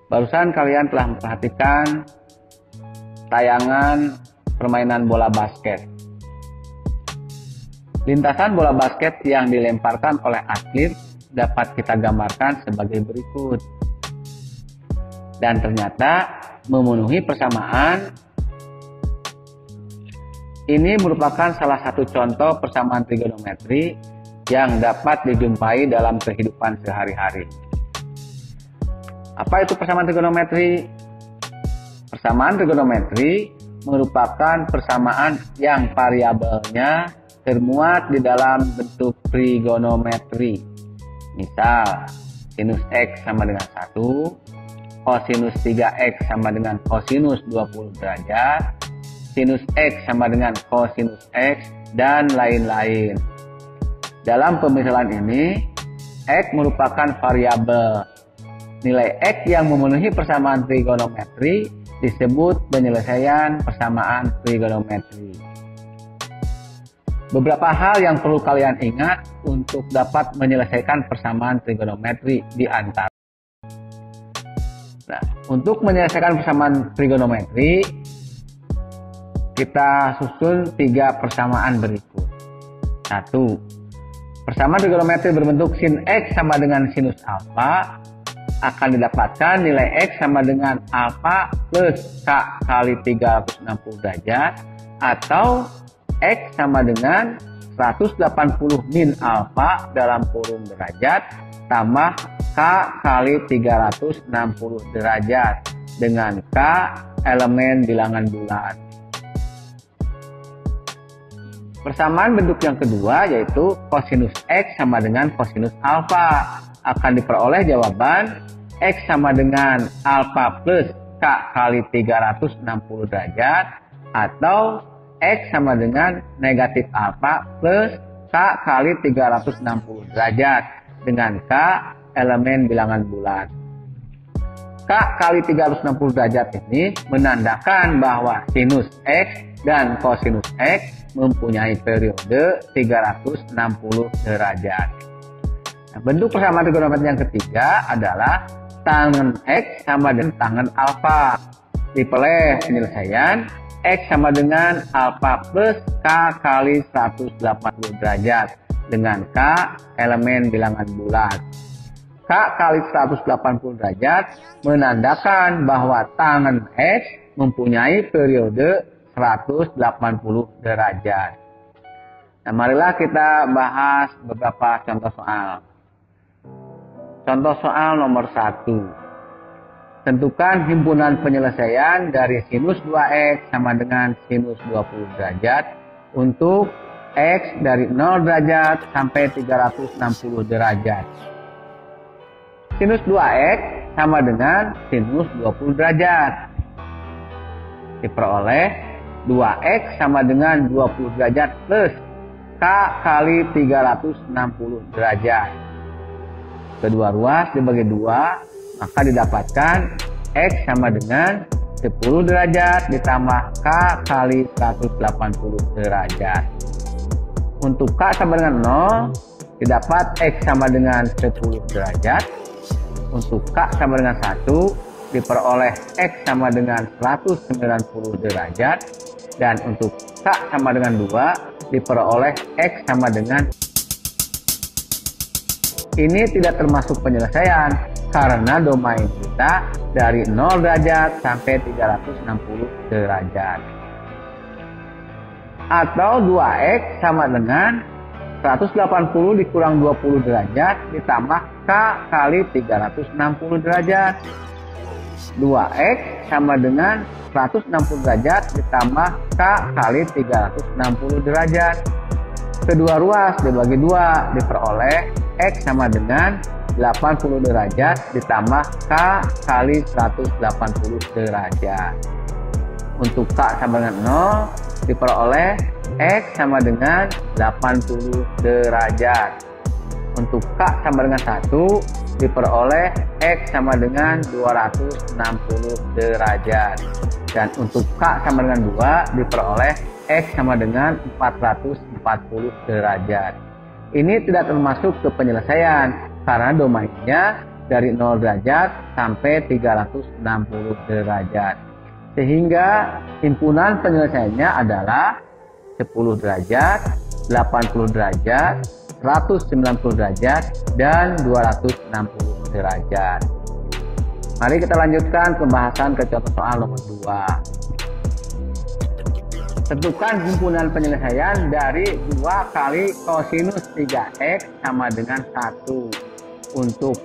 Barusan kalian telah memperhatikan tayangan permainan bola basket. Lintasan bola basket yang dilemparkan oleh atlet dapat kita gambarkan sebagai berikut. Dan ternyata memenuhi persamaan. Ini merupakan salah satu contoh persamaan trigonometri yang dapat dijumpai dalam kehidupan sehari-hari. Apa itu persamaan trigonometri? Persamaan trigonometri merupakan persamaan yang variabelnya termuat di dalam bentuk trigonometri. Misal, sinus X sama dengan 1, kosinus 3X sama dengan kosinus 20 derajat, sinus X sama dengan kosinus X, dan lain-lain. Dalam pemisalan ini, X merupakan variabel. Nilai X yang memenuhi persamaan trigonometri disebut penyelesaian persamaan trigonometri. Beberapa hal yang perlu kalian ingat untuk dapat menyelesaikan persamaan trigonometri di antara. Nah, untuk menyelesaikan persamaan trigonometri, kita susun 3 persamaan berikut. 1. Persamaan trigonometri berbentuk sin X sama dengan sinus alfa akan didapatkan nilai X sama dengan alfa plus K kali 360 derajat atau X sama dengan 180 min alfa dalam kurung derajat tambah K kali 360 derajat dengan K elemen bilangan bulat. Persamaan bentuk yang kedua yaitu kosinus X sama dengan kosinus alfa. Akan diperoleh jawaban X sama dengan alfa plus K kali 360 derajat atau X sama dengan negatif alfa plus K kali 360 derajat dengan K elemen bilangan bulat. K kali 360 derajat ini menandakan bahwa sinus X dan kosinus X mempunyai periode 360 derajat. Nah, bentuk persamaan trigonometri yang ketiga adalah tangen X sama dengan tangen alfa. Diperoleh penyelesaian X sama dengan alfa plus K kali 180 derajat dengan K elemen bilangan bulat. K kali 180 derajat menandakan bahwa tangen X mempunyai periode 180 derajat. Nah, marilah kita bahas beberapa contoh soal. Contoh soal nomor 1. Tentukan himpunan penyelesaian dari sinus 2X sama dengan sinus 20 derajat untuk X dari 0 derajat sampai 360 derajat. Sinus 2X sama dengan sinus 20 derajat. Diperoleh 2X sama dengan 20 derajat plus K kali 360 derajat. Kedua ruas dibagi 2, maka didapatkan X sama dengan 10 derajat ditambah K kali 180 derajat. Untuk K sama dengan 0, didapat X sama dengan 10 derajat. Untuk K sama dengan 1, diperoleh X sama dengan 190 derajat. Dan untuk K sama dengan 2, diperoleh X sama dengan. Ini tidak termasuk penyelesaian karena domain kita dari 0 derajat sampai 360 derajat. Atau 2X sama dengan 180 dikurang 20 derajat ditambah K kali 360 derajat. 2X sama dengan 160 derajat ditambah K kali 360 derajat. Kedua ruas dibagi 2 diperoleh X sama dengan 80 derajat ditambah K kali 180 derajat. Untuk K sama dengan 0 diperoleh X sama dengan 80 derajat. Untuk K sama dengan 1 diperoleh X sama dengan 260 derajat. Dan untuk K sama dengan 2 diperoleh X sama dengan 440 derajat. Ini tidak termasuk ke penyelesaian karena domainnya dari 0 derajat sampai 360 derajat. Sehingga himpunan penyelesaiannya adalah 10 derajat, 80 derajat, 190 derajat, dan 260 derajat. Mari kita lanjutkan pembahasan ke contoh soal nomor 2. Tentukan himpunan penyelesaian dari 2 kali kosinus 3x sama dengan 1 untuk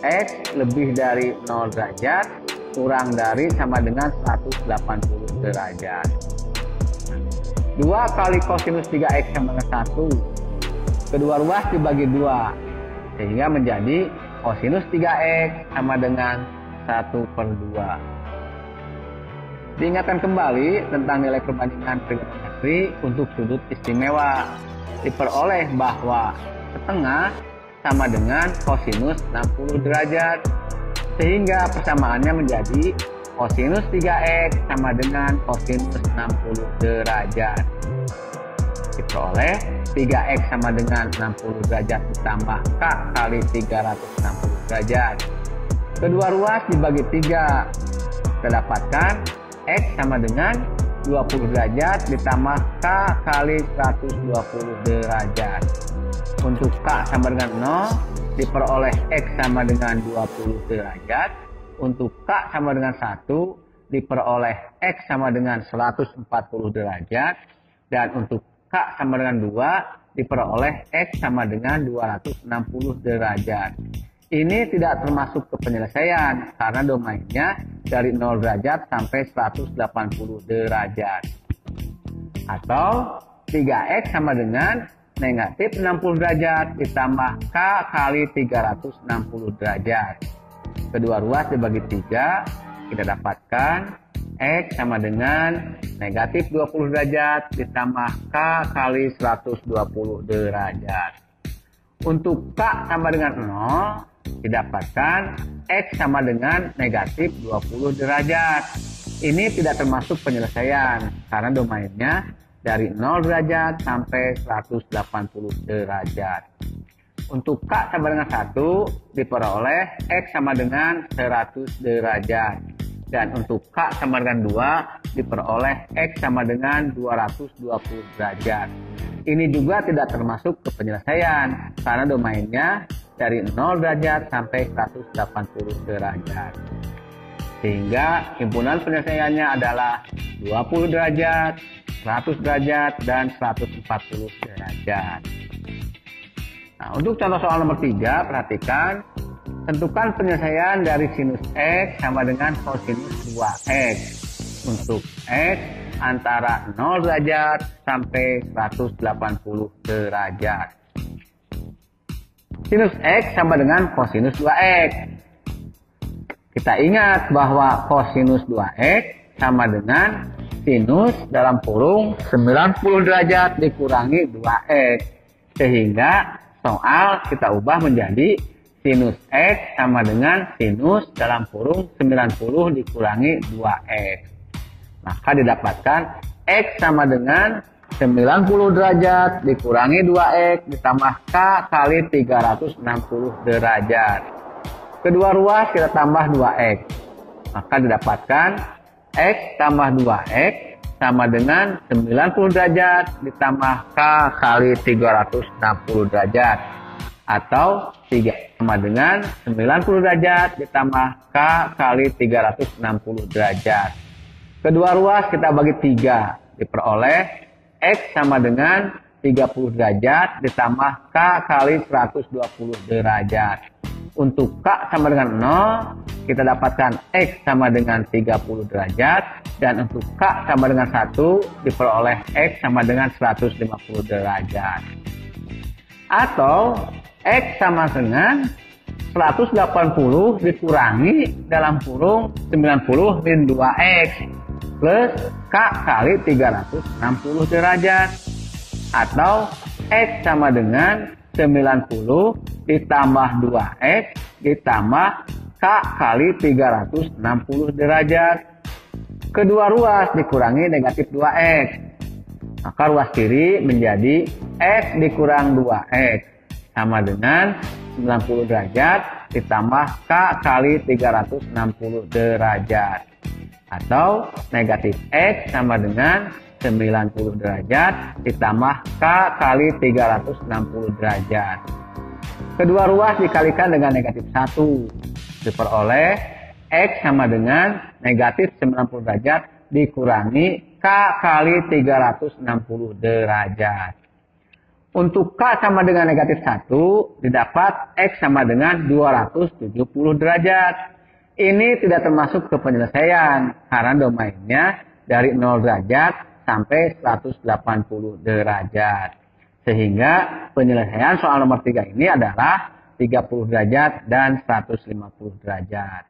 x lebih dari 0 derajat kurang dari sama dengan 180 derajat. 2 kali kosinus 3x sama dengan 1. Kedua ruas dibagi 2 sehingga menjadi kosinus 3x sama dengan 1/2. Diingatkan kembali tentang nilai perbandingan trigonometri untuk sudut istimewa. Diperoleh bahwa setengah sama dengan kosinus 60 derajat. Sehingga persamaannya menjadi kosinus 3x sama dengan kosinus 60 derajat. Diperoleh 3x sama dengan 60 derajat ditambah k kali 360 derajat. Kedua ruas dibagi 3. Kita dapatkan x sama dengan 20 derajat ditambah k kali 120 derajat. Untuk k sama dengan 0 diperoleh x sama dengan 20 derajat. Untuk k sama dengan 1 diperoleh x sama dengan 140 derajat. Dan untuk k sama dengan 2 diperoleh x sama dengan 260 derajat. Ini tidak termasuk ke penyelesaian karena domainnya dari 0 derajat sampai 180 derajat. Atau 3x sama dengan negatif 60 derajat ditambah k kali 360 derajat. Kedua ruas dibagi 3, kita dapatkan x sama dengan negatif 20 derajat ditambah k kali 120 derajat. Untuk k sama dengan 0 didapatkan x sama dengan negatif 20 derajat. Ini tidak termasuk penyelesaian karena domainnya dari 0 derajat sampai 180 derajat. Untuk k sama dengan 1 diperoleh x sama dengan 100 derajat. Dan untuk k sama dengan 2 diperoleh x sama dengan 220 derajat. Ini juga tidak termasuk ke penyelesaian karena domainnya dari 0 derajat sampai 180 derajat. Sehingga himpunan penyelesaiannya adalah 20 derajat, 100 derajat, dan 140 derajat. Nah, untuk contoh soal nomor 3, perhatikan. Tentukan penyelesaian dari sinus x sama dengan kosinus 2x. Untuk x antara 0 derajat sampai 180 derajat. Sinus x sama dengan kosinus 2x. Kita ingat bahwa kosinus 2x sama dengan sinus dalam kurung 90 derajat dikurangi 2x. Sehingga soal kita ubah menjadi sinus x sama dengan sinus dalam kurung 90 dikurangi 2x. Maka didapatkan x sama dengan 90 derajat dikurangi 2x ditambah k kali 360 derajat. Kedua ruas kita tambah 2x. Maka didapatkan x tambah 2x sama dengan 90 derajat ditambah k kali 360 derajat. Atau 3 sama dengan 90 derajat ditambah k kali 360 derajat. Kedua ruas kita bagi 3. Diperoleh x sama dengan 30 derajat ditambah k kali 120 derajat. Untuk k sama dengan 0, kita dapatkan x sama dengan 30 derajat. Dan untuk k sama dengan 1, diperoleh x sama dengan 150 derajat. Atau x sama dengan 180 dikurangi dalam kurung 90 min 2x. Plus k kali 360 derajat. Atau x sama dengan 90 ditambah 2x ditambah k kali 360 derajat. Kedua ruas dikurangi negatif 2x. Maka ruas kiri menjadi x dikurang 2x sama dengan 90 derajat ditambah K kali 360 derajat. Atau negatif X sama dengan 90 derajat ditambah K kali 360 derajat. Kedua ruas dikalikan dengan negatif 1. Diperoleh X sama dengan negatif 90 derajat dikurangi K kali 360 derajat. Untuk K sama dengan negatif 1, didapat X sama dengan 270 derajat. Ini tidak termasuk ke penyelesaian, karena domainnya dari 0 derajat sampai 180 derajat. Sehingga penyelesaian soal nomor 3 ini adalah 30 derajat dan 150 derajat.